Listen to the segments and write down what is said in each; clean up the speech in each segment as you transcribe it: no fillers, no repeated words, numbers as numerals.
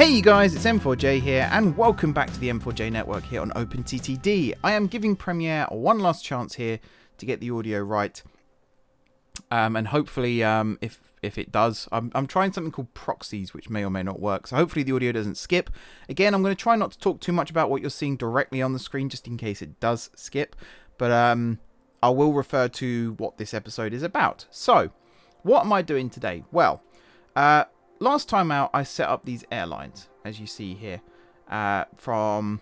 Hey guys, it's M4J here, and welcome back to the M4J network here on OpenTTD. I am giving Premiere one last chance here to get the audio right, and hopefully, if it does, I'm trying something called proxies, which may or may not work. So hopefully the audio doesn't skip. Again, I'm going to try not to talk too much about what you're seeing directly on the screen, just in case it does skip. But I will refer to what this episode is about. So, what am I doing today? Well, last time out, I set up these airlines, as you see here, from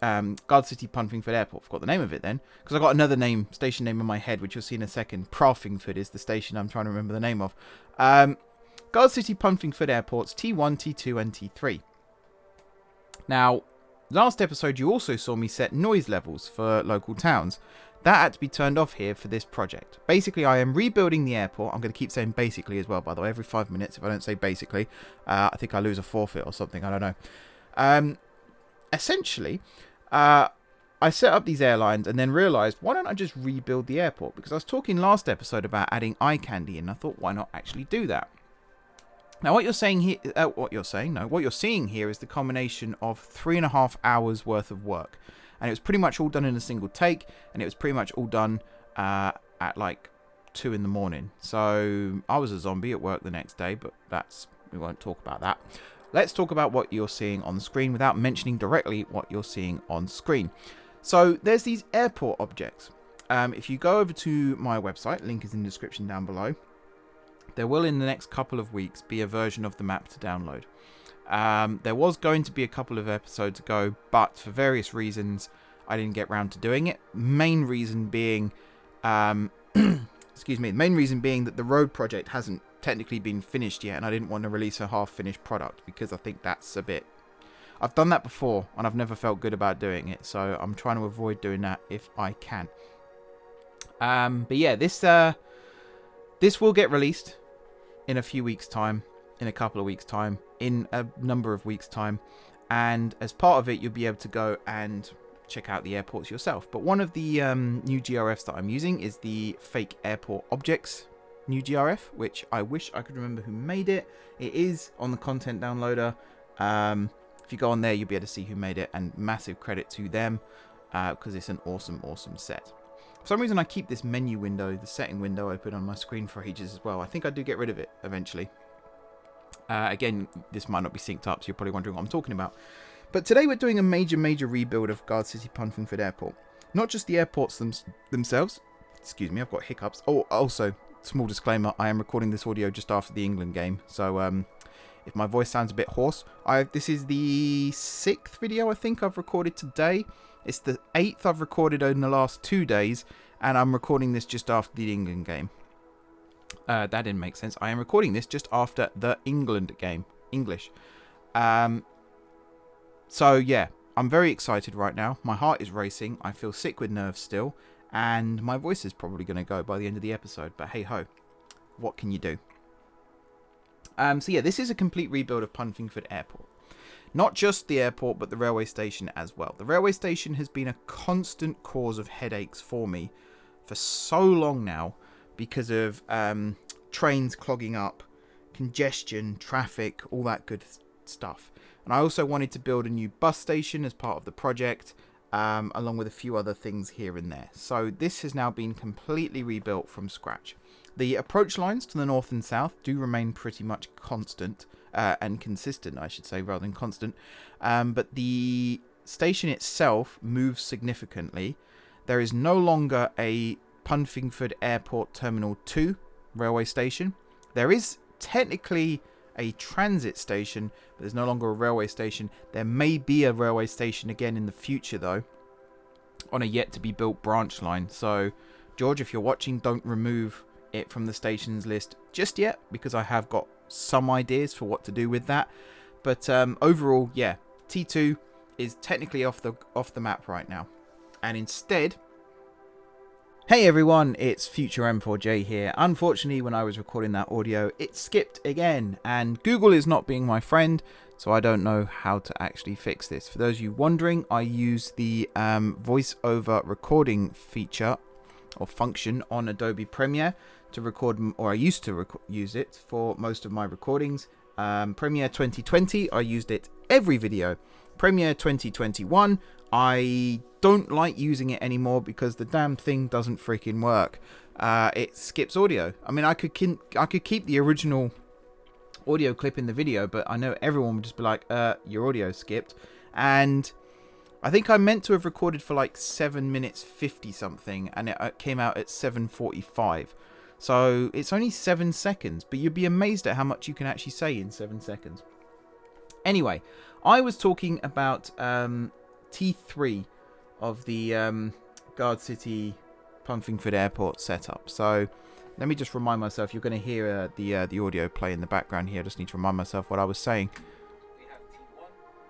Gardcity Punfingford Airport. Forgot the name of it then, because I got another station name in my head, which you'll see in a second. Punfingford is the station I'm trying to remember the name of. Gardcity Punfingford Airports T1, T2, and T3. Now, last episode you also saw me set noise levels for local towns. That had to be turned off here for this project. Basically, I am rebuilding the airport. I'm going to keep saying basically as well, by the way, every 5 minutes. If I don't say basically, I think I lose a forfeit or something. I don't know. Essentially, I set up these airlines and then realised, why don't I just rebuild the airport? Because I was talking last episode about adding eye candy, and I thought, why not actually do that? Now, what you're seeing here, what you're seeing here is the combination of 3.5 hours worth of work. And it was pretty much all done in a single take, and it was pretty much all done at like 2 in the morning. So I was a zombie at work the next day, but we won't talk about that. Let's talk about what you're seeing on the screen without mentioning directly what you're seeing on screen. So there's these airport objects. If you go over to my website, link is in the description down below, there will in the next couple of weeks be a version of the map to download. There was going to be a couple of episodes ago, but for various reasons I didn't get round to doing it. Main reason being excuse me, the main reason being that the road project hasn't technically been finished yet, and I didn't want to release a half-finished product because I think that's a bit... I've done that before and I've never felt good about doing it, so I'm trying to avoid doing that if I can. But yeah, this will get released in a few weeks' time, in a couple of weeks' time, in a number of weeks' time, and as part of it you'll be able to go and check out the airports yourself. But one of the new GRFs that I'm using is the fake airport objects new GRF, which I wish I could remember who made it. It is on the content downloader. If you go on there you'll be able to see who made it, and massive credit to them because it's an awesome set. For some reason I keep this menu window, the setting window, open on my screen for ages as well. I think I do get rid of it eventually. Again, this might not be synced up, so you're probably wondering what I'm talking about. But today we're doing a major rebuild of Gardcity Punfingford Airport. Not just the airports themselves. Excuse me, I've got hiccups. Oh, also, small disclaimer, I am recording this audio just after the England game. So, if my voice sounds a bit hoarse, this is the 6th video I think I've recorded today. It's the 8th I've recorded in the last 2 days, and I'm recording this just after the England game. That didn't make sense. I am recording this just after the England game. English. So yeah, I'm very excited right now. My heart is racing. I feel sick with nerves still. And my voice is probably going to go by the end of the episode. But hey ho, what can you do? So yeah, this is a complete rebuild of Punfingford Airport. Not just the airport, but the railway station as well. The railway station has been a constant cause of headaches for me for so long now, because of trains clogging up, congestion, traffic, all that good stuff. And I also wanted to build a new bus station as part of the project, along with a few other things here and there. So this has now been completely rebuilt from scratch. The approach lines to the north and south do remain pretty much constant, and consistent, I should say, rather than constant. But the station itself moves significantly. There is no longer a Punfingford Airport Terminal 2 railway station. There is technically a transit station, but there's no longer a railway station. There may be a railway station again in the future though, on a yet to be built branch line. So George, if you're watching, don't remove it from the stations list just yet, because I have got some ideas for what to do with that. But overall, yeah, T2 is technically off the map right now, and instead... Hey everyone, it's Future M4J here. Unfortunately, when I was recording that audio, it skipped again, and Google is not being my friend, so I don't know how to actually fix this. For those of you wondering, I use the voiceover recording feature or function on Adobe Premiere to record, or I used to use it for most of my recordings, Premiere 2020, I used it every video. Premiere 2021, I don't like using it anymore because the damn thing doesn't freaking work. It skips audio. I mean, I could keep the original audio clip in the video, but I know everyone would just be like, your audio skipped. And I think I meant to have recorded for like 7 minutes 50 something, and it came out at 7:45. So it's only 7 seconds, but you'd be amazed at how much you can actually say in 7 seconds. Anyway, I was talking about T3 of the Gardcity Punfingford Airport setup. So let me just remind myself. You're going to hear the audio play in the background here. I just need to remind myself what I was saying. We have T1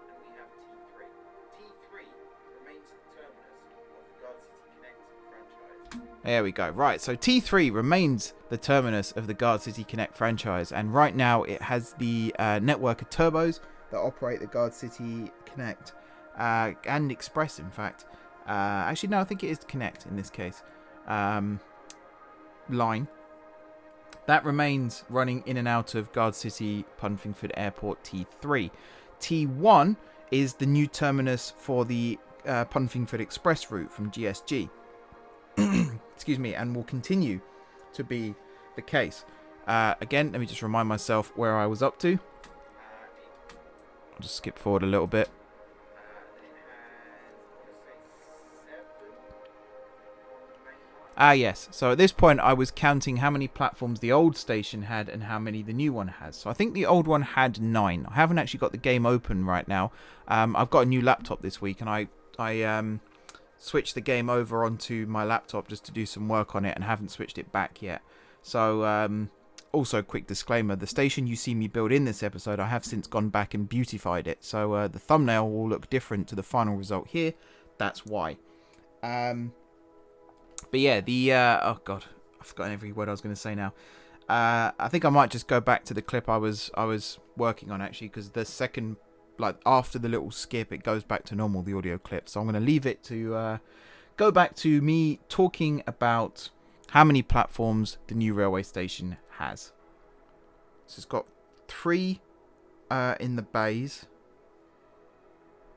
and we have T3. T3 remains the terminus of the Gardcity Connect franchise. There we go. Right, so T3 remains the terminus of the Gardcity Connect franchise, and right now it has the network of turbos that operate the Gardcity Connect and Express, in fact. Actually, no, I think it is Connect in this case. Line. That remains running in and out of Gardcity Punfingford Airport T3. T1 is the new terminus for the Punfingford Express route from GSG. Excuse me, and will continue to be the case. Again, let me just remind myself where I was up to. I'll just skip forward a little bit. Yes. So at this point, I was counting how many platforms the old station had and how many the new one has. So I think the old one had 9. I haven't actually got the game open right now. I've got a new laptop this week, and I switched the game over onto my laptop just to do some work on it, and haven't switched it back yet. So also, quick disclaimer, the station you see me build in this episode, I have since gone back and beautified it. So the thumbnail will look different to the final result here. That's why. But yeah, oh god, I've forgotten every word I was going to say now. I think I might just go back to the clip I was working on, actually, because the second, like after the little skip, it goes back to normal, the audio clip. So I'm going to leave it to go back to me talking about how many platforms the new railway station has. So it's got 3 in the bays.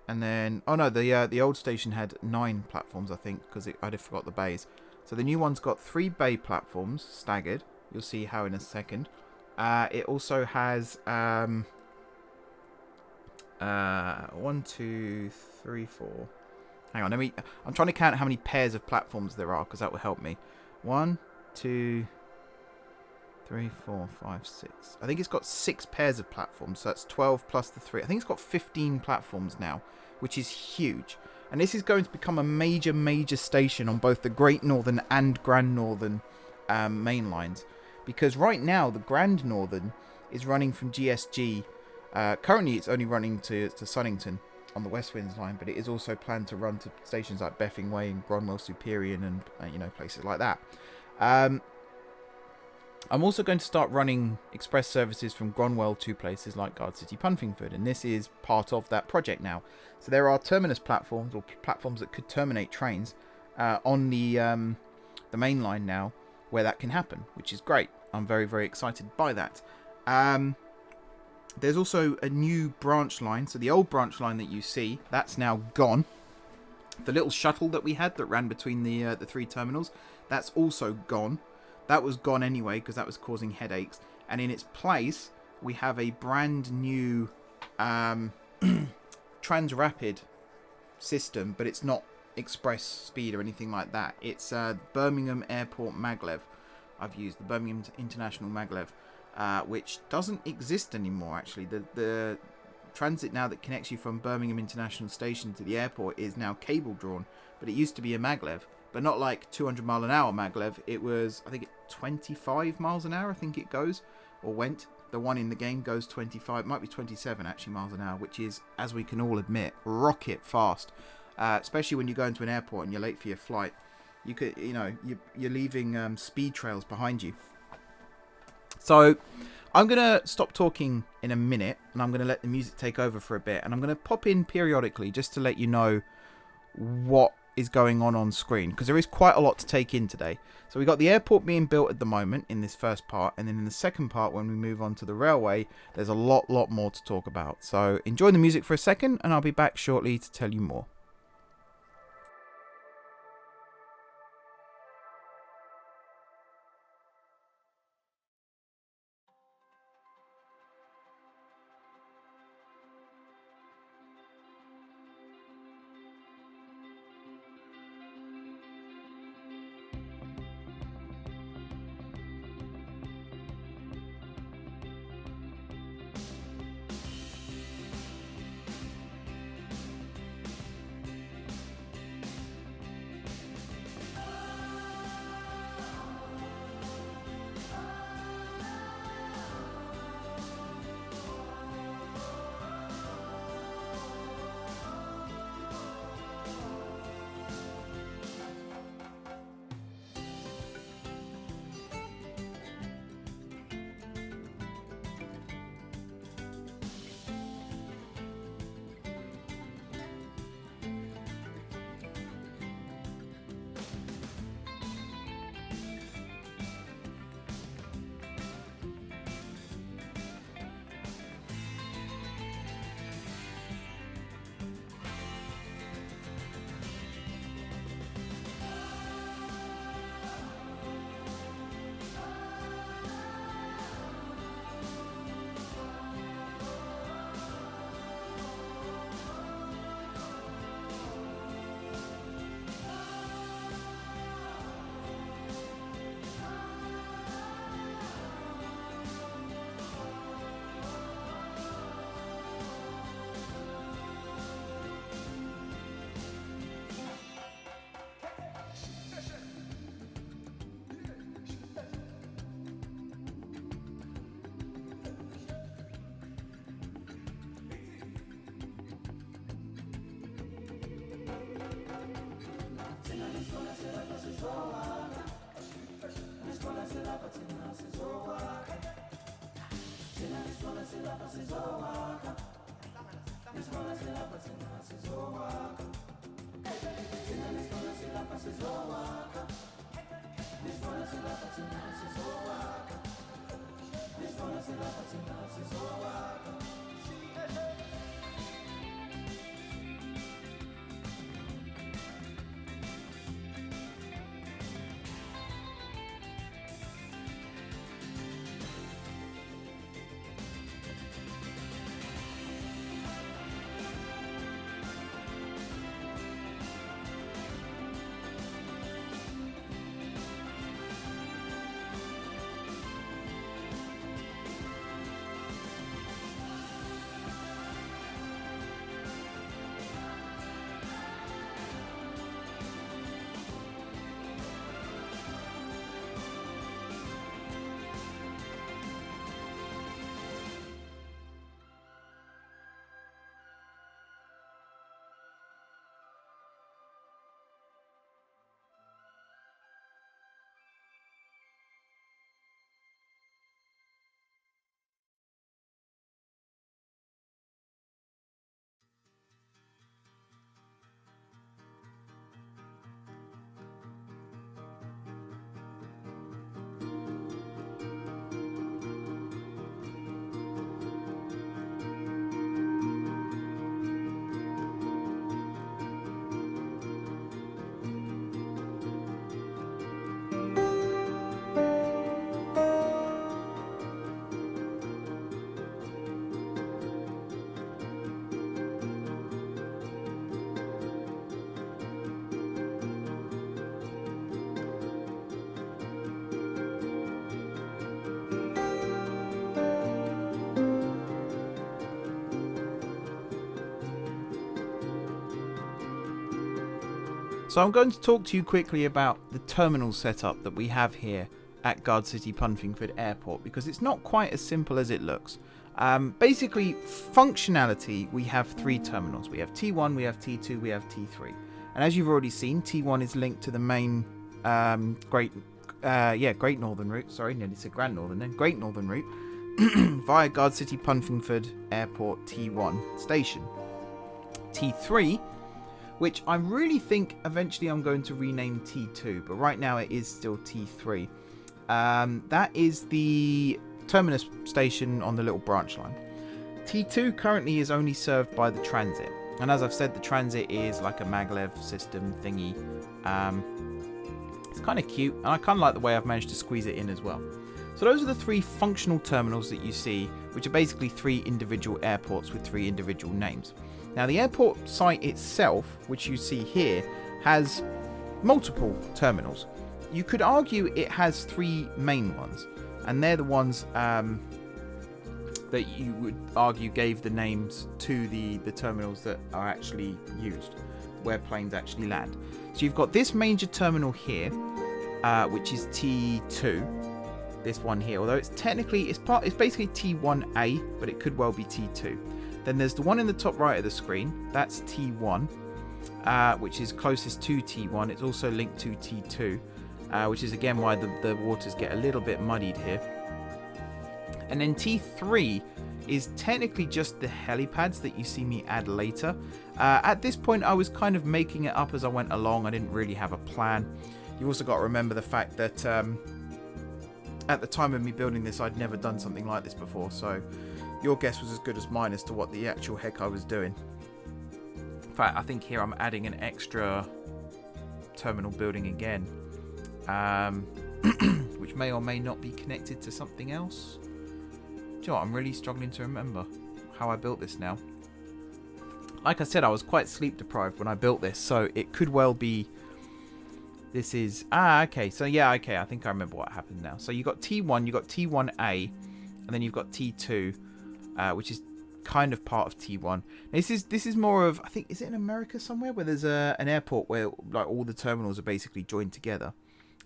And then, oh no, the old station had 9 platforms, I think, because I'd forgot the bays. So the new one's got 3 bay platforms, staggered. You'll see how in a second. It also has 1, 2, 3, 4. Hang on, I'm trying to count how many pairs of platforms there are, because that will help me. 1, 2, 3, 4, 5, 6. I think it's got 6 pairs of platforms, so that's 12 plus the 3. I think it's got 15 platforms now, which is huge. And this is going to become a major station on both the Great Northern and Grand Northern main lines. Because right now, the Grand Northern is running from GSG. Currently, it's only running to Sunnington on the West Winds line, but it is also planned to run to stations like Beffing Way and Gronwell Superior and places like that. I'm also going to start running express services from Gronwell to places like Gardcity Punfingford, and this is part of that project now. So there are terminus platforms, or platforms that could terminate trains on the main line now, where that can happen, which is great. I'm very excited by that. There's also a new branch line. So the old branch line that you see, that's now gone. The little shuttle that we had that ran between the 3 terminals, that's also gone. That was gone anyway because that was causing headaches. And in its place, we have a brand new Transrapid system, but it's not express speed or anything like that. It's Birmingham Airport Maglev. I've used the Birmingham International Maglev, which doesn't exist anymore, actually. The transit now that connects you from Birmingham International Station to the airport is now cable drawn, but it used to be a maglev. But not like 200 mile an hour maglev. It was, I think, 25 miles an hour, I think it goes, or went. The one in the game goes 25, might be 27 actually miles an hour, which is, as we can all admit, rocket fast. Especially when you go into an airport and you're late for your flight. You're leaving speed trails behind you. So I'm going to stop talking in a minute, and I'm going to let the music take over for a bit, and I'm going to pop in periodically just to let you know what is going on screen, because there is quite a lot to take in today. So we got the airport being built at the moment in this first part, and then in the second part, when we move on to the railway, there's a lot more to talk about. So enjoy the music for a second, and I'll be back shortly to tell you more. So I'm going to talk to you quickly about the terminal setup that we have here at Gardcity Punfingford Airport, because it's not quite as simple as it looks. Basically, functionality, we have three terminals. We have T1, we have T2, we have T3. And as you've already seen, T1 is linked to the main Great Northern route. Sorry, nearly said Grand Northern then. Great Northern route via Gardcity Punfingford Airport T1 station. T3, which I really think eventually I'm going to rename T2, but right now it is still T3. That is the terminus station on the little branch line. T2 currently is only served by the transit, and as I've said, the transit is like a maglev system thingy. It's kind of cute, and I kind of like the way I've managed to squeeze it in as well. So those are the 3 functional terminals that you see, which are basically 3 individual airports with 3 individual names. Now the airport site itself, which you see here, has multiple terminals. You could argue it has 3 main ones, and they're the ones that you would argue gave the names to the terminals that are actually used, where planes actually land. So you've got this major terminal here, which is T2. This one here, although it's technically it's basically T1A, but it could well be T2. Then there's the one in the top right of the screen. That's T1, which is closest to T1. It's also linked to T2, which is again why the waters get a little bit muddied here. And then T3 is technically just the helipads that you see me add later. At this point, I was kind of making it up as I went along. I didn't really have a plan. You also got to remember the fact that at the time of me building this, I'd never done something like this before, so your guess was as good as mine as to what the actual heck I was doing. In fact, I think here I'm adding an extra terminal building again, which may or may not be connected to something else. Do you know what? I'm really struggling to remember how I built this now. Like I said, I was quite sleep deprived when I built this, so it could well be... This is... okay. So, yeah, okay. I think I remember what happened now. So, you got T1, you got T1A, and then you've got T2, which is kind of part of T1. This is more of... I think... Is it in America somewhere where there's an airport where like all the terminals are basically joined together?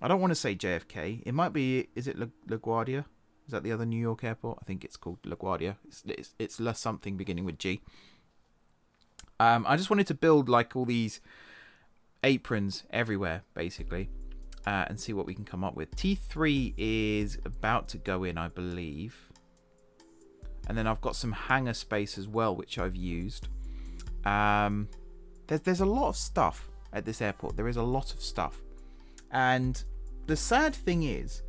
I don't want to say JFK. It might be... Is it LaGuardia? Is that the other New York airport? I think it's called LaGuardia. It's La something beginning with G. I just wanted to build like all these... aprons everywhere basically, and see what we can come up with. T3 is about to go in, I believe, and then I've got some hangar space as well, which I've used. There's a lot of stuff at this airport. There is a lot of stuff, and the sad thing is,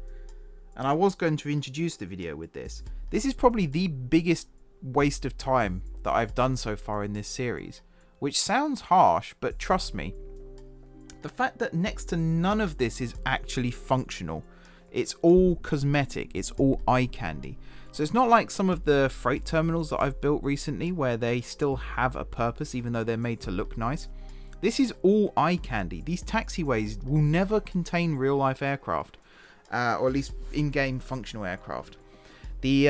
and I was going to introduce the video with this is probably the biggest waste of time that I've done so far in this series, which sounds harsh, but trust me, the fact that next to none of this is actually functional. It's all cosmetic. It's all eye candy. So it's not like some of the freight terminals that I've built recently where they still have a purpose even though they're made to look nice. This is all eye candy. These taxiways will never contain real life aircraft, or at least in-game functional aircraft. The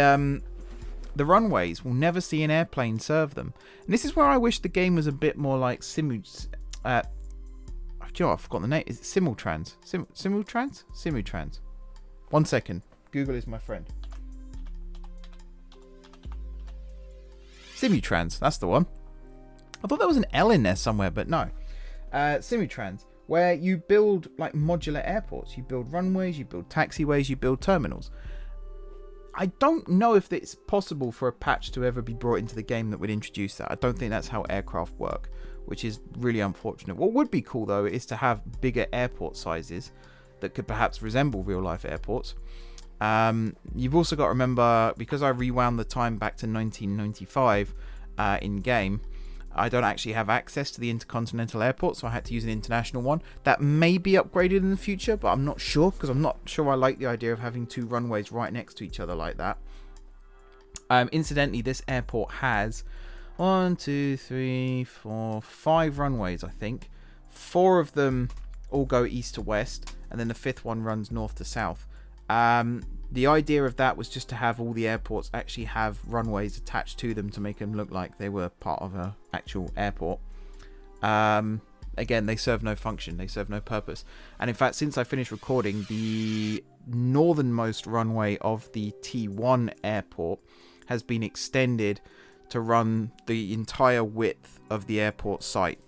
runways will never see an airplane serve them. And this is where I wish the game was a bit more like do you know what? I've forgotten the name. Is it Simultrans? Simultrans? Simutrans. 1 second. Google is my friend. Simutrans. That's the one. I thought there was an L in there somewhere, but no. Simutrans, where you build like modular airports. You build runways, you build taxiways, you build terminals. I don't know if it's possible for a patch to ever be brought into the game that would introduce that. I don't think that's how aircraft work, which is really unfortunate. What would be cool though is to have bigger airport sizes that could perhaps resemble real life airports. You've also got to remember, because I rewound the time back to 1995 in game, I don't actually have access to the intercontinental airport, so I had to use an international one. That may be upgraded in the future, but I'm not sure, because I'm not sure I like the idea of having 2 runways right next to each other like that. Incidentally, this airport has 1, 2, 3, 4, 5 runways, I think. 4 of them all go east to west, and then the 5th one runs north to south. The idea of that was just to have all the airports actually have runways attached to them to make them look like they were part of an actual airport. Again, they serve no function, they serve no purpose. And in fact, since I finished recording, the northernmost runway of the T1 airport has been extended to run the entire width of the airport site.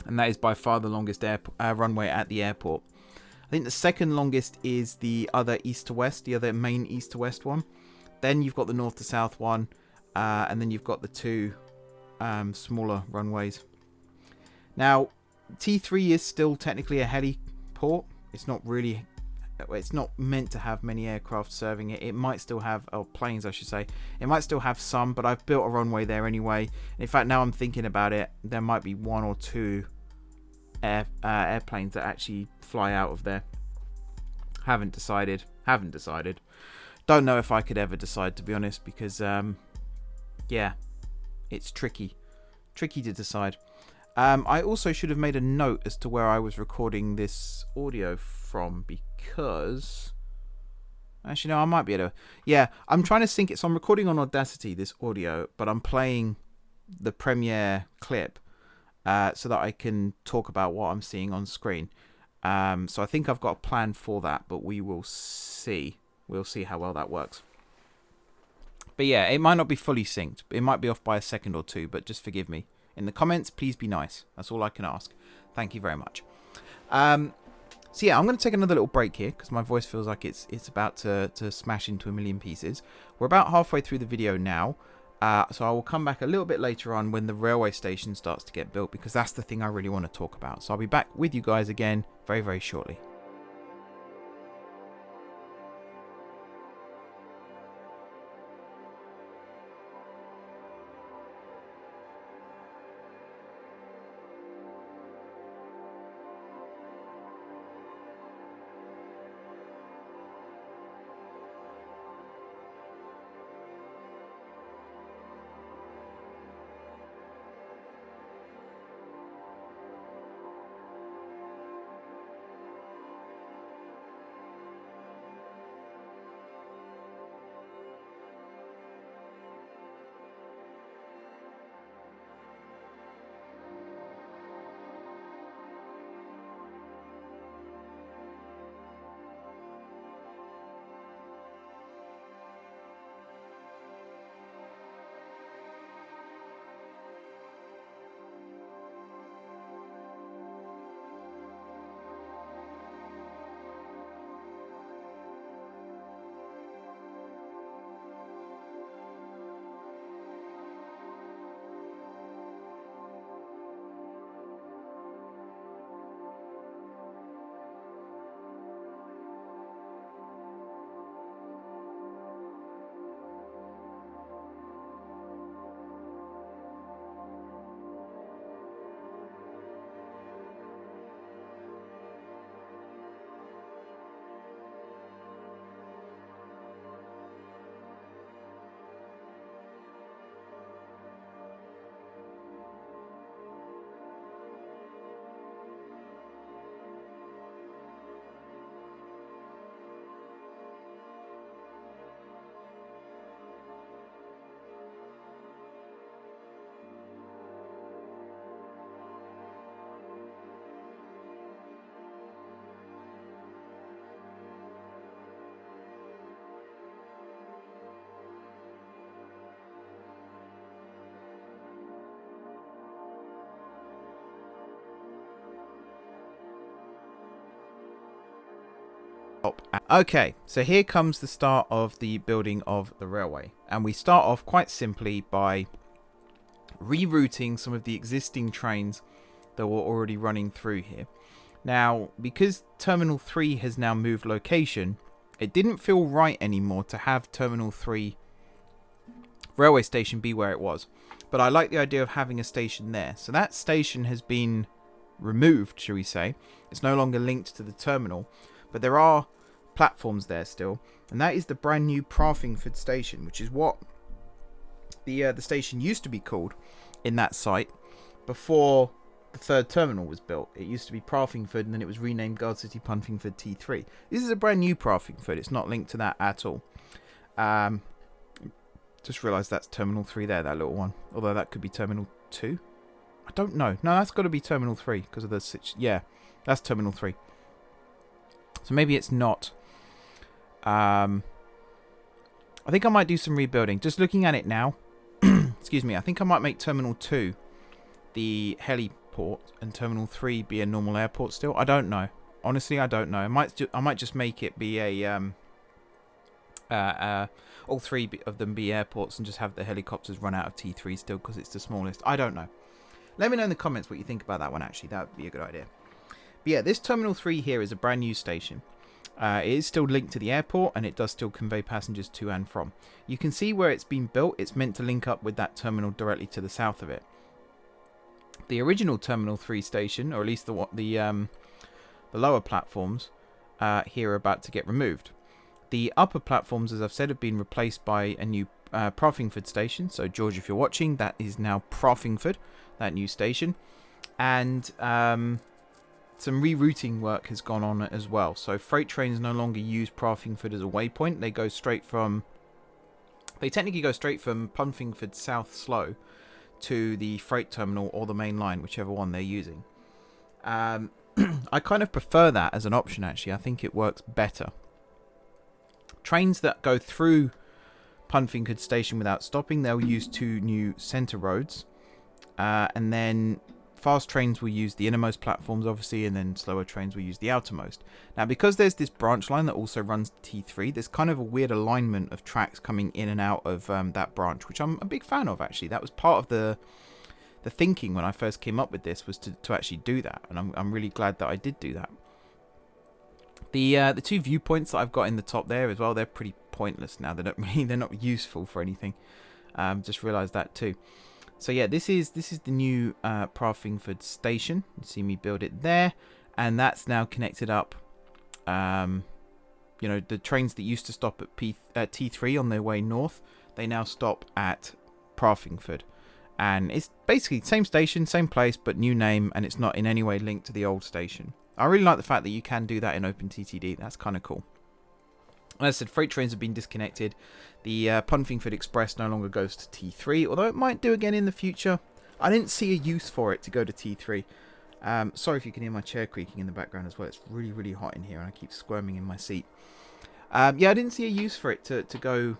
And that is by far the longest runway at the airport. I think the second longest is the other east to west, the other main east to west one. Then you've got the north to south one, and then you've got the 2 smaller runways. Now, T3 is still technically a heliport. It's not really, it's not meant to have many aircraft serving it. It might still have, or planes I should say, it might still have some, but I've built a runway there anyway. In fact, now I'm thinking about it, there might be 1 or 2 airplanes that actually fly out of there. Haven't decided. Don't know if I could ever decide, to be honest, because yeah, it's tricky to decide. I also should have made a note as to where I was recording this audio from, because actually no, I might be able to. Yeah, I'm trying to sync it. So I'm recording on Audacity this audio, but I'm playing the Premiere clip so that I can talk about what I'm seeing on screen. So I think I've got a plan for that, but we will see. We'll see how well that works. But yeah, it might not be fully synced. It might be off by a second or two, but just forgive me. In the comments, please be nice. That's all I can ask. Thank you very much. So yeah, I'm going to take another little break here because my voice feels like it's about to smash into a million pieces. We're about halfway through the video now. So I will come back a little bit later on when the railway station starts to get built, because that's the thing I really want to talk about. So I'll be back with you guys again very, very shortly. Okay, so here comes the start of the building of the railway, and we start off quite simply by rerouting some of the existing trains that were already running through here. Now, because Terminal 3 has now moved location, it didn't feel right anymore to have Terminal 3 railway station be where it was, but I like the idea of having a station there. So that station has been removed, shall we say. It's no longer linked to the terminal, but there are platforms there still, and that is the brand new Punfingford station, which is what the station used to be called in that site before the third terminal was built. It used to be Punfingford, and then it was renamed Gardcity Punfingford T3. This is a brand new Punfingford. It's not linked to that at all. Just realised that's Terminal 3 there, that little one. Although that could be Terminal 2. I don't know. No, that's got to be Terminal 3 because of the... Yeah, that's Terminal 3. So maybe it's not. I think I might do some rebuilding. Just looking at it now. Excuse me. I think I might make Terminal 2 the heliport and Terminal 3 be a normal airport still. I don't know. Honestly, I don't know. I might just make it be a... all three of them be airports and just have the helicopters run out of T3 still because it's the smallest. I don't know. Let me know in the comments what you think about that one, actually. That would be a good idea. But yeah, this Terminal 3 here is a brand new station. It is still linked to the airport, and it does still convey passengers to and from. You can see where it's been built. It's meant to link up with that terminal directly to the south of it. The original Terminal 3 station, or at least the lower platforms, here are about to get removed. The upper platforms, as I've said, have been replaced by a new Punfingford station. So, George, if you're watching, that is now Punfingford, that new station. And some rerouting work has gone on as well. So freight trains no longer use Punfingford as a waypoint. They go straight from... They technically go straight from Punfingford South Slow to the freight terminal or the main line, whichever one they're using. I kind of prefer that as an option, actually. I think it works better. Trains that go through Punfingford Station without stopping, they'll use 2 new centre roads. And then... fast trains will use the innermost platforms, obviously, and then slower trains will use the outermost. Now, because there's this branch line that also runs T3, there's kind of a weird alignment of tracks coming in and out of that branch, which I'm a big fan of, actually. That was part of the thinking when I first came up with this, was to actually do that, and I'm really glad that I did do that. The 2 viewpoints that I've got in the top there as well, they're pretty pointless now. They're not useful for anything. Just realised that too. So yeah, this is the new Punfingford station. You see me build it there, and that's now connected up. You know, the trains that used to stop at T3 on their way north, they now stop at Punfingford, and it's basically the same station, same place, but new name, and it's not in any way linked to the old station. I really like the fact that you can do that in OpenTTD. That's kind of cool. As I said, freight trains have been disconnected. The Punfingford Express no longer goes to T3, although it might do again in the future. I didn't see a use for it to go to T3. Sorry if you can hear my chair creaking in the background as well. It's really, really hot in here, and I keep squirming in my seat. Yeah, I didn't see a use for it to go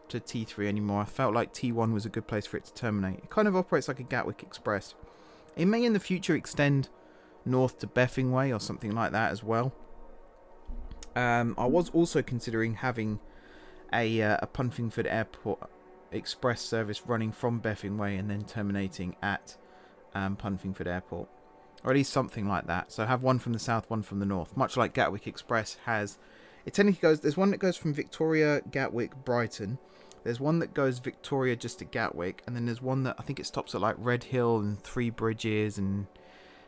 to T3 anymore. I felt like T1 was a good place for it to terminate. It kind of operates like a Gatwick Express. It may in the future extend north to Beffing Way or something like that as well. I was also considering having a Punfingford Airport Express service running from Beffing Way and then terminating at Punfingford Airport, or at least something like that. So have one from the south, one from the north, much like Gatwick Express has. It technically goes. There's one that goes from Victoria, Gatwick, Brighton. There's one that goes Victoria just to Gatwick, and then there's one that I think it stops at like Red Hill and Three Bridges and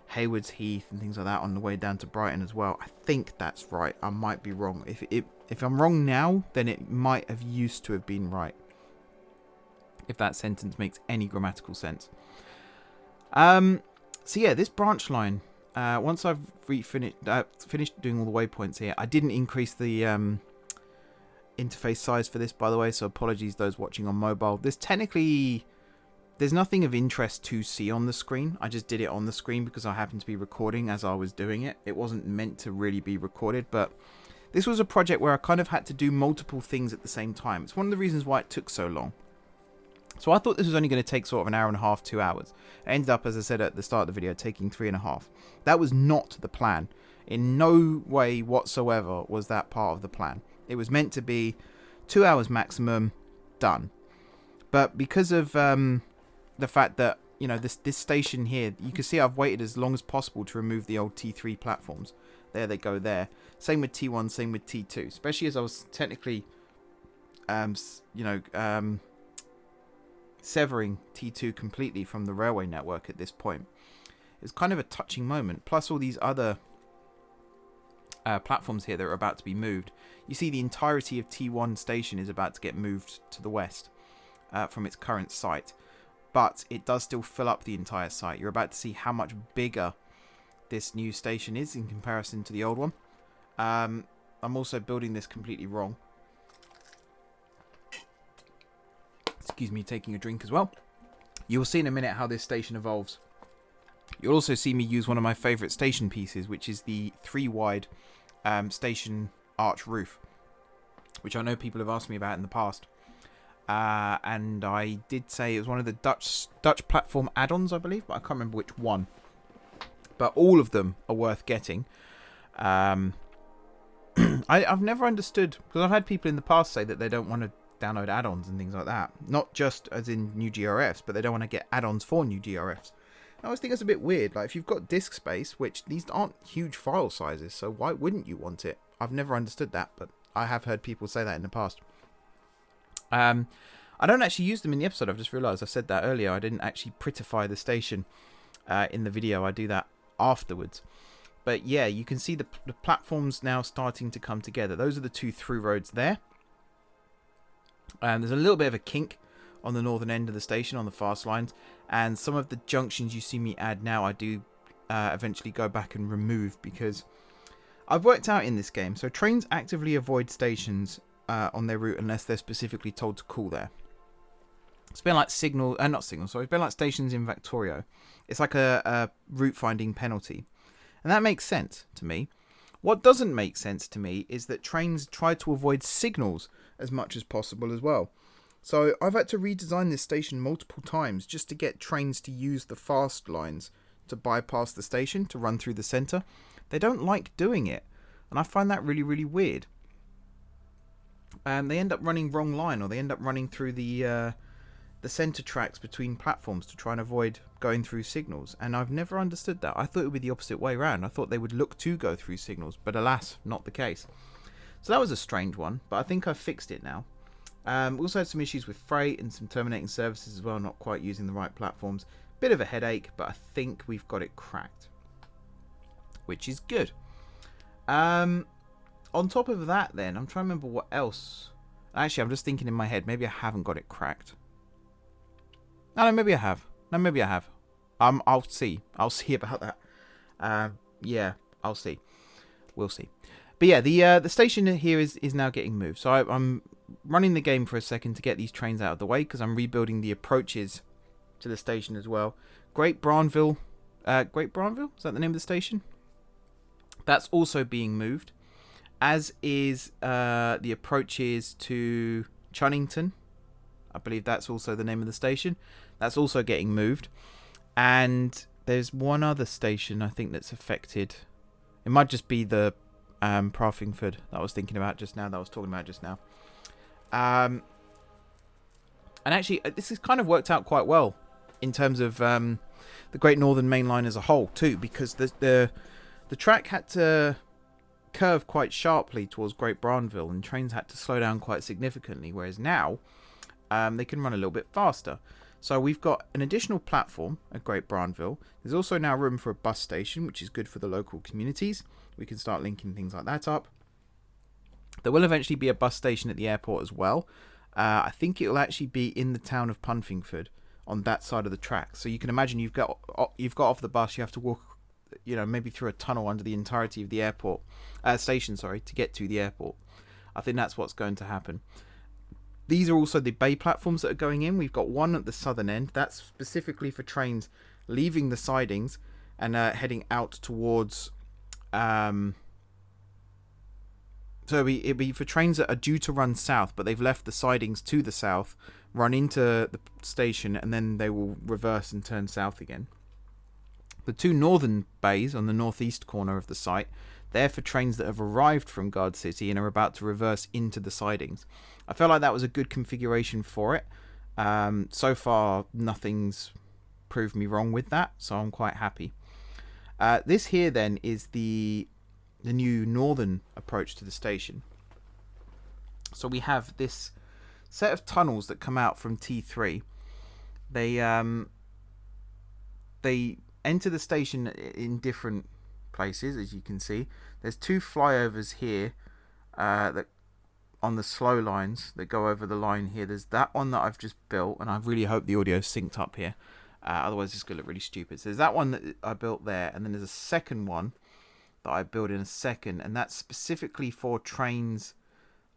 Haywards Heath and things like that on the way down to Brighton as well. I think that's right. I might be wrong. If I'm wrong now, then it might have used to have been right. If that sentence makes any grammatical sense. So yeah, this branch line. Once I've finished doing all the waypoints here, I didn't increase the interface size for this, by the way. So apologies those watching on mobile. There's nothing of interest to see on the screen. I just did it on the screen because I happened to be recording as I was doing it. It wasn't meant to really be recorded, but this was a project where I kind of had to do multiple things at the same time. It's one of the reasons why it took so long. So I thought this was only going to take sort of an hour and a half, 2 hours. It ended up, as I said at the start of the video, taking 3.5. That was not the plan. In no way whatsoever was that part of the plan. It was meant to be 2 hours maximum, done. But because of the fact that, you know, this station here, you can see I've waited as long as possible to remove the old T3 platforms. There they go there. Same with T1, same with T2. Especially as I was technically, severing T2 completely from the railway network at this point. It's kind of a touching moment. Plus all these other platforms here that are about to be moved. You see the entirety of T1 station is about to get moved to the west from its current site. But it does still fill up the entire site. You're about to see how much bigger this new station is in comparison to the old one. I'm also building this completely wrong. Excuse me, taking a drink as well. You'll see in a minute how this station evolves. You'll also see me use one of my favourite station pieces, which is the 3-wide station arch roof, which I know people have asked me about in the past. And I did say it was one of the Dutch platform add-ons, I believe, but I can't remember which one. But all of them are worth getting. I've never understood, because I've had people in the past say that they don't want to download add-ons and things like that. Not just as in new GRFs, but they don't want to get add-ons for new GRFs. I always think it's a bit weird. Like, if you've got disk space, which these aren't huge file sizes, so why wouldn't you want it? I've never understood that, but I have heard people say that in the past. I don't actually use them in the episode. I've just realised I said that earlier. I didn't actually prettify the station in the video. I do that afterwards. But yeah, you can see the platforms now starting to come together. Those are the 2 through roads there. There's a little bit of a kink on the northern end of the station on the fast lines. And some of the junctions you see me add now, I do eventually go back and remove, because I've worked out in this game. So trains actively avoid stations on their route unless they're specifically told to call there. It's been like it's been like stations in Victoria. It's like a route finding penalty. And that makes sense to me. What doesn't make sense to me is that trains try to avoid signals as much as possible as well. So I've had to redesign this station multiple times just to get trains to use the fast lines to bypass the station, to run through the centre. They don't like doing it. And I find that really, really weird. They end up running wrong line, or they end up running through the centre tracks between platforms to try and avoid going through signals. And I've never understood that. I thought it would be the opposite way around. I thought they would look to go through signals, but alas, not the case. So that was a strange one, but I think I've fixed it now. We also had some issues with freight and some terminating services as well, not quite using the right platforms. Bit of a headache, but I think we've got it cracked, which is good. On top of that then, I'm trying to remember what else. Actually, I'm just thinking in my head, maybe I haven't got it cracked. No, maybe I have. I'll see. I'll see about that. Yeah, I'll see. We'll see. But yeah, the station here is now getting moved. So I'm running the game for a second to get these trains out of the way, because I'm rebuilding the approaches to the station as well. Great Branville. Great Branville? Is that the name of the station? That's also being moved. As is the approaches to Chunnington. I believe that's also the name of the station. That's also getting moved. And there's one other station I think that's affected. It might just be the Punfingford that I was thinking about just now, that I was talking about just now. And actually, this has kind of worked out quite well in terms of the Great Northern Main Line as a whole too, because the track had to curve quite sharply towards Great Branville, and trains had to slow down quite significantly, whereas now they can run a little bit faster. So we've got an additional platform at Great Branville. There's also now room for a bus station, which is good for the local communities. We can start linking things like that up. There will eventually be a bus station at the airport as well. I think it will actually be in the town of Punfingford on that side of the track. So you can imagine you've got off the bus, you have to walk, maybe through a tunnel under the entirety of the airport station, to get to the airport. I think that's what's going to happen. These are also the bay platforms that are going in. We've got one at the southern end. That's specifically for trains leaving the sidings and heading out towards... So it'd be for trains that are due to run south, but they've left the sidings to the south, run into the station, and then they will reverse and turn south again. The 2 northern bays on the northeast corner of the site, they're for trains that have arrived from Gardcity and are about to reverse into the sidings. I felt like that was a good configuration for it. So far, nothing's proved me wrong with that, so I'm quite happy. This here then is the new northern approach to the station. So we have this set of tunnels that come out from T3. They enter the station in different places, as you can see. There's 2 flyovers here that on the slow lines that go over the line here. There's that one that I've just built, and I really hope the audio is synced up here. Otherwise it's going to look really stupid. So there's that one that I built there, and then there's a second one that I build in a second, and that's specifically for trains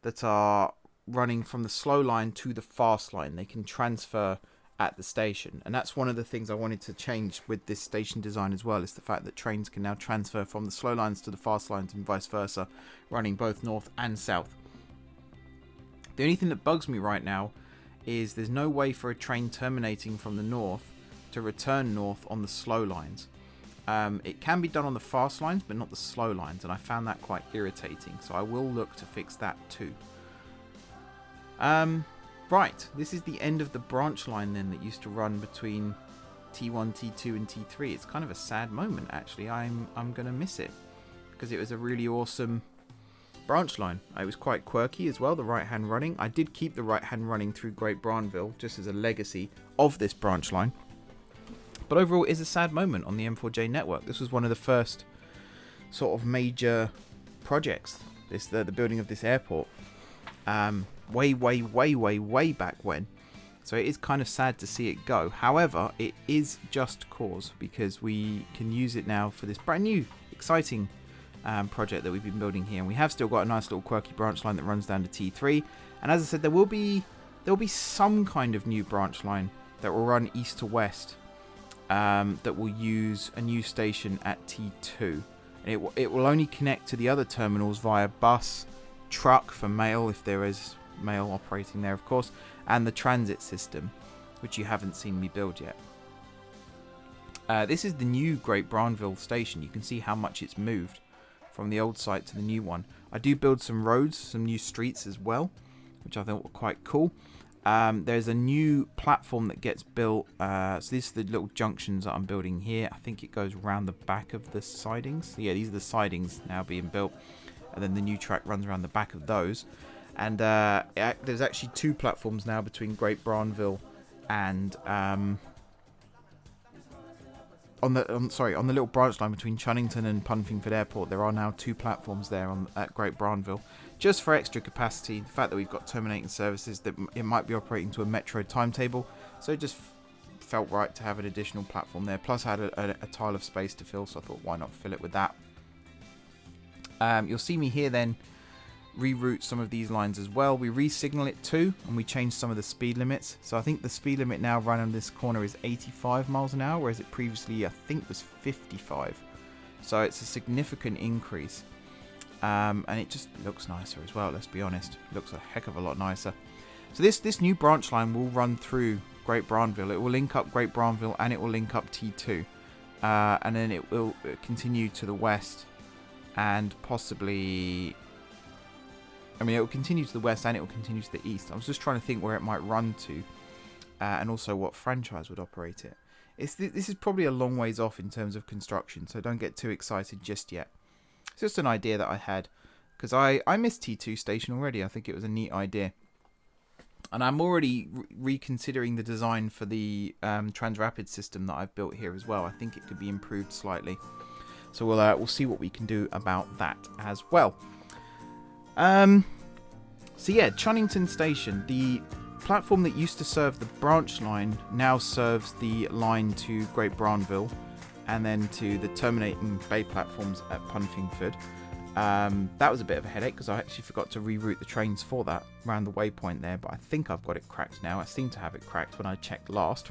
that are running from the slow line to the fast line. They can transfer at the station, and that's one of the things I wanted to change with this station design as well, is the fact that trains can now transfer from the slow lines to the fast lines and vice versa, running both north and south. The only thing that bugs me right now is there's no way for a train terminating from the north to return north on the slow lines. It can be done on the fast lines, but not the slow lines, and I found that quite irritating, so I will look to fix that too. Right, this is the end of the branch line then that used to run between T1, T2 and T3. It's kind of a sad moment, actually. I'm going to miss it because it was a really awesome branch line. It was quite quirky as well, the right hand running. I did keep the right hand running through Great Branville just as a legacy of this branch line. But overall, it is a sad moment on the M4J network. This was one of the first sort of major projects, the building of this airport, way back when. So it is kind of sad to see it go. However, it is just cause, because we can use it now for this brand new exciting project that we've been building here, and we have still got a nice little quirky branch line that runs down to T3. And as I said, there will be some kind of new branch line that will run east to west, that will use a new station at T2. And it will only connect to the other terminals via bus, truck for mail, if there is mail operating there, of course, and the transit system, which you haven't seen me build yet. This is the new Great Branville station. You can see how much it's moved from the old site to the new one. I do build some roads, some new streets as well, which I thought were quite cool. There's a new platform that gets built. So these are the little junctions that I'm building here. I think it goes around the back of the sidings. Yeah, these are the sidings now being built. And then the new track runs around the back of those. And there's actually two platforms now between Great Branville and on the little branch line between Chunnington and Punfingford Airport. There are now two platforms there at Great Branville, just for extra capacity. The fact that we've got terminating services, that it might be operating to a metro timetable, so it just felt right to have an additional platform there. Plus, I had a tile of space to fill, so I thought, why not fill it with that? You'll see me here then reroute some of these lines as well. We re-signal it too, and we change some of the speed limits. So I think the speed limit now running on this corner is 85 miles an hour, whereas it previously I think was 55. So it's a significant increase, and it just looks nicer as well. Let's be honest, it looks a heck of a lot nicer. So this new branch line will run through Great Branville. It will link up Great Branville and it will link up T2, and then it will continue to the west and possibly. I mean, it will continue to the west and it will continue to the east. I was just trying to think where it might run to, and also what franchise would operate it. This is probably a long ways off in terms of construction, so don't get too excited just yet. It's just an idea that I had, because I missed T2 station already. I think it was a neat idea. And I'm already reconsidering the design for the Transrapid system that I've built here as well. I think it could be improved slightly. So we'll see what we can do about that as well. So yeah, Chunnington Station, the platform that used to serve the branch line now serves the line to Great Branville and then to the terminating bay platforms at Punfingford. That was a bit of a headache because I actually forgot to reroute the trains for that around the waypoint there, but I think I've got it cracked now. I seem to have it cracked when I checked last.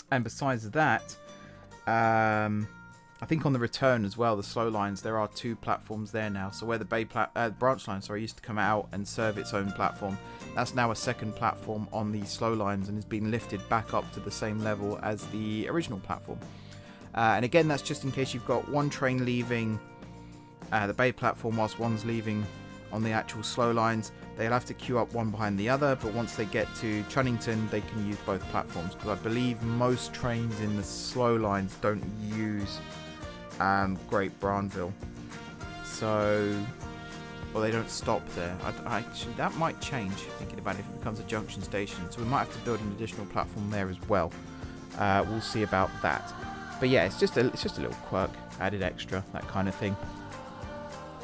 And besides that, I think on the return as well, the slow lines, there are two platforms there now. So where the branch line, used to come out and serve its own platform, that's now a second platform on the slow lines and has been lifted back up to the same level as the original platform. And again, that's just in case you've got one train leaving the bay platform whilst one's leaving on the actual slow lines. They'll have to queue up one behind the other, but once they get to Chunnington, they can use both platforms, because I believe most trains in the slow lines don't use Great Branville, so they don't stop there. Actually, that might change, thinking about it, if it becomes a junction station, so we might have to build an additional platform there as well. We'll see about that, but yeah, it's just a little quirk, added extra, that kind of thing.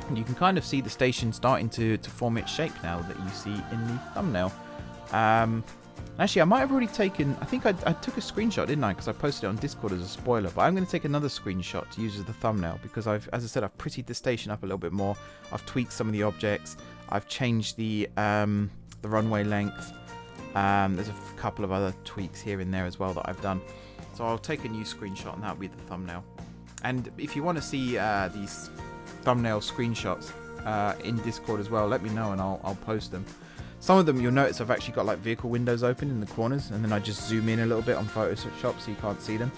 And you can kind of see the station starting to form its shape now that you see in the thumbnail. Actually, I might have already taken... I think I took a screenshot, didn't I? Because I posted it on Discord as a spoiler. But I'm going to take another screenshot to use as the thumbnail. Because, as I said, I've prettied the station up a little bit more. I've tweaked some of the objects. I've changed the runway length. There's a couple of other tweaks here and there as well that I've done. So I'll take a new screenshot and that'll be the thumbnail. And if you want to see these thumbnail screenshots in Discord as well, let me know and I'll post them. Some of them you'll notice I've actually got like vehicle windows open in the corners, and then I just zoom in a little bit on Photoshop so you can't see them.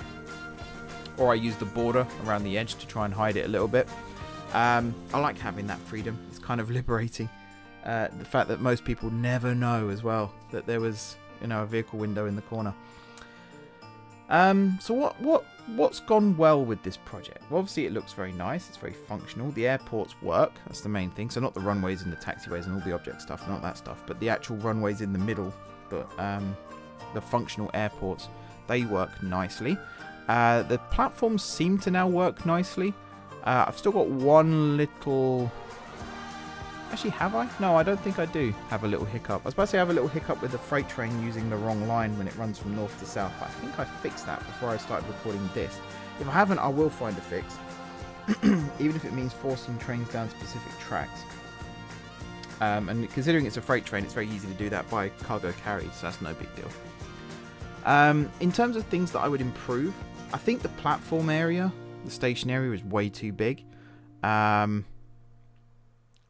Or I use the border around the edge to try and hide it a little bit. I like having that freedom. It's kind of liberating. The fact that most people never know as well that there was, a vehicle window in the corner. So what's gone well with this project? Well, obviously it looks very nice. It's very functional. The airports work. That's the main thing. So not the runways and the taxiways and all the object stuff, not that stuff, but the actual runways in the middle, the functional airports, they work nicely. The platforms seem to now work nicely. I've still got one little... Actually, have I? No, I don't think I do have a little hiccup. I was about to say I have a little hiccup with the freight train using the wrong line when it runs from north to south. But I think I fixed that before I started recording this. If I haven't, I will find a fix. Even if it means forcing trains down specific tracks. And considering it's a freight train, it's very easy to do that by cargo carry, so that's no big deal. In terms of things that I would improve, I think the platform area, the station area, is way too big.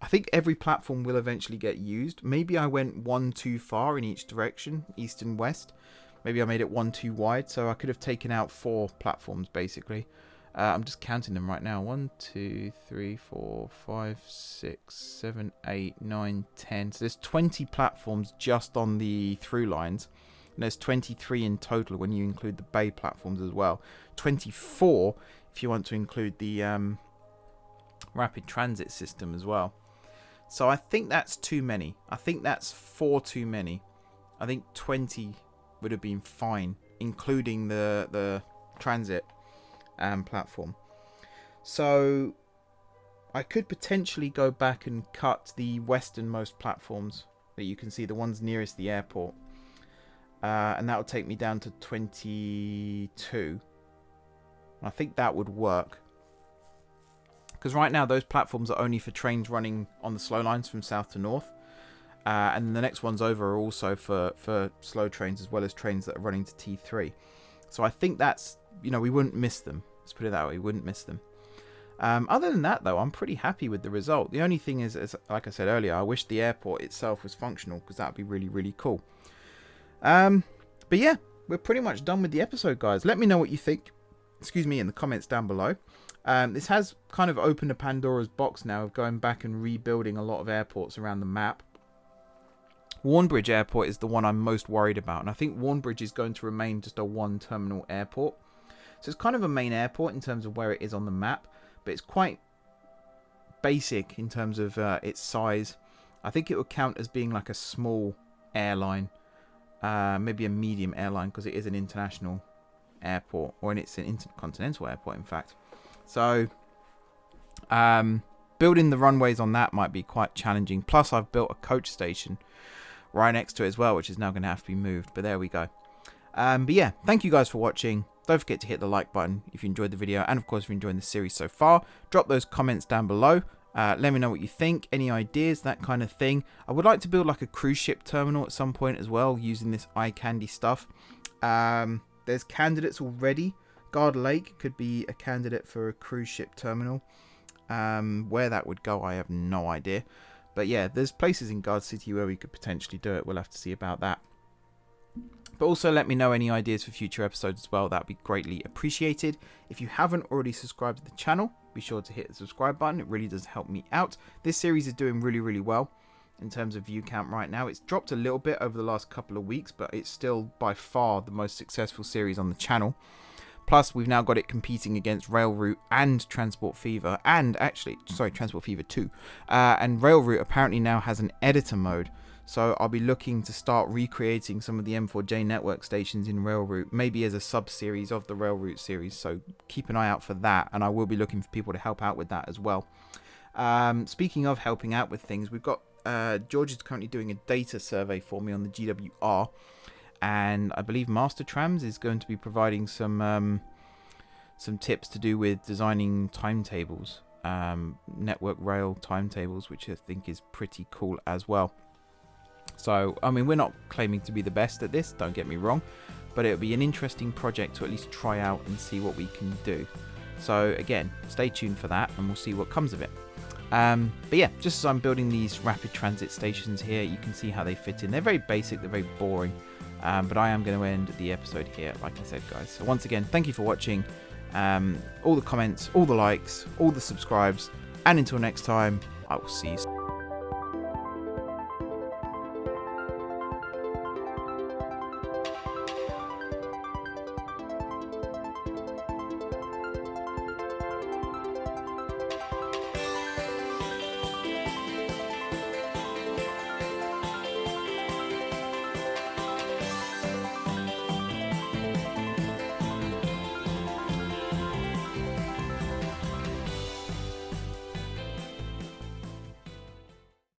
I think every platform will eventually get used. Maybe I went one too far in each direction, east and west. Maybe I made it one too wide, so I could have taken out 4 platforms basically. I'm just counting them right now. 1, 2, 3, 4, 5, 6, 7, 8, 9, 10. So there's 20 platforms just on the through lines. And there's 23 in total when you include the bay platforms as well. 24 if you want to include the rapid transit system as well. So I think that's too many. I think that's 4 too many. I think 20 would have been fine, including the transit platform. So I could potentially go back and cut the westernmost platforms that you can see, the ones nearest the airport. And that would take me down to 22. I think that would work. Because right now those platforms are only for trains running on the slow lines from south to north. And the next ones over are also for slow trains as well as trains that are running to T3. So I think that's, we wouldn't miss them. Let's put it that way, we wouldn't miss them. Other than that, though, I'm pretty happy with the result. The only thing is, like I said earlier, I wish the airport itself was functional because that would be really, really cool. But yeah, we're pretty much done with the episode, guys. Let me know what you think, in the comments down below. This has kind of opened a Pandora's box now of going back and rebuilding a lot of airports around the map. Warnbridge Airport is the one I'm most worried about, and I think Warnbridge is going to remain just a one-terminal airport. So it's kind of a main airport in terms of where it is on the map, but it's quite basic in terms of its size. I think it would count as being like a small airline, maybe a medium airline, because it is an international airport, or it's an intercontinental airport, in fact. So building the runways on that might be quite challenging. Plus, I've built a coach station right next to it as well, which is now going to have to be moved. But there we go. But yeah, thank you guys for watching. Don't forget to hit the like button if you enjoyed the video. And of course, if you're enjoying the series so far, drop those comments down below. Let me know what you think, any ideas, that kind of thing. I would like to build like a cruise ship terminal at some point as well, using this eye candy stuff. There's candidates already. Guard Lake could be a candidate for a cruise ship terminal. Where that would go, I have no idea. But yeah, there's places in Gardcity where we could potentially do it. We'll have to see about that. But also let me know any ideas for future episodes as well. That would be greatly appreciated. If you haven't already subscribed to the channel, be sure to hit the subscribe button. It really does help me out. This series is doing really, really well in terms of view count right now. It's dropped a little bit over the last couple of weeks, but it's still by far the most successful series on the channel. Plus, we've now got it competing against Railroute and Transport Fever, and actually, sorry, Transport Fever 2. And Railroute apparently now has an editor mode, so I'll be looking to start recreating some of the M4J network stations in Railroute, maybe as a sub-series of the Railroute series, so keep an eye out for that, and I will be looking for people to help out with that as well. Speaking of helping out with things, we've got, George is currently doing a data survey for me on the GWR, and I believe Master Trams is going to be providing some tips to do with designing timetables, network rail timetables, which I think is pretty cool as well. So, I mean, we're not claiming to be the best at this, don't get me wrong, but it'll be an interesting project to at least try out and see what we can do. So, again, stay tuned for that, and we'll see what comes of it. But yeah, just as I'm building these rapid transit stations here, you can see how they fit in. They're very basic, they're very boring. But I am going to end the episode here, like I said, guys. So once again, thank you for watching. All the comments, all the likes, all the subscribes. And until next time, I will see you soon.